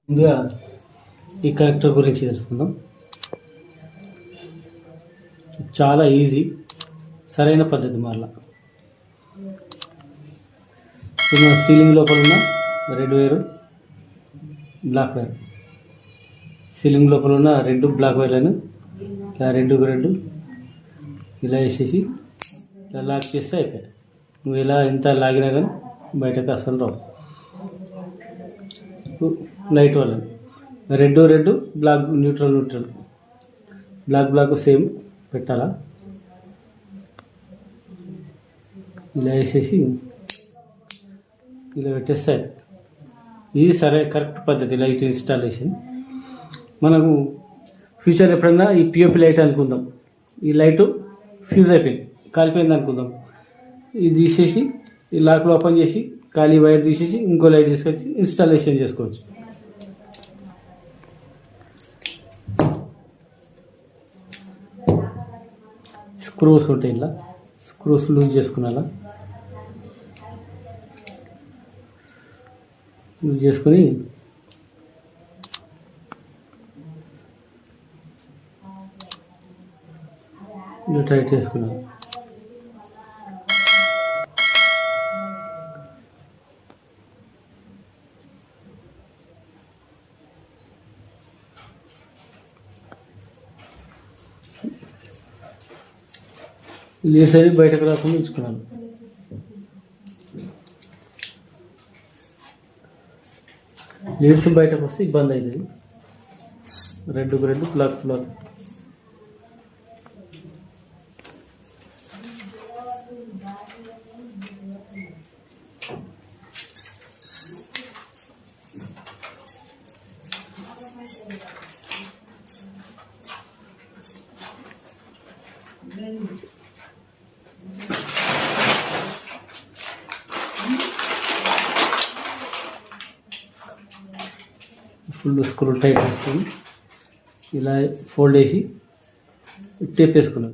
ముందుగా ఈ కనెక్టర్ గురించి తెలుసుకుందాం. చాలా ఈజీ, సరైన పద్ధతి మరలా. మన సీలింగ్ లోపల ఉన్న red wire, black wire, ceiling లోపల ఉన్న రెండు బ్లాక్ వైర్లను ఇలా రెండు ఇలా వేసేసి ఇలా లాక్ చేస్తే అయిపోయాయి. నువ్వు ఇలా ఎంత లాగినా కానీ బయటకు అసలు రావు. లైట్ వల్ల red black neutral black same పెట్టాలా. ఇలా వేసేసి ఇలా పెట్టేస్తే ఇది కరెక్ట్ పద్ధతి లైట్ ఇన్స్టాలేషన్. మనకు ఫ్యూచర్ ఎప్పుడన్నా ఈ పిఓపి లైట్ అనుకుందాం, ఈ లైటు ఫ్యూజ్ అయిపోయింది, కాలిపోయింది అనుకుందాం. ఇది తీసేసి ఈ లాక్లో ఓపెన్ చేసి ఖాళీ వైర్ తీసేసి ఇంకో లైట్ తీసుకొచ్చి ఇన్స్టాలేషన్ చేసుకోవచ్చు. స్క్రూస్ ఉంటాయి, ఇలా స్క్రూస్ లూజ్ చేసుకునేలా లూజ్ చేసుకొని టైట్ చేసుకున్నాను. ఈ సైడ్ బయటకు రాకుండా ఉంచుకున్నాను. లీడ్స్ బయటకు వస్తే ఇబ్బంది అవుతుంది. Red black full screw tight చేసుకొని ఇలా ఫోల్డ్ చేసి టేప్ వేసుకున్నాను.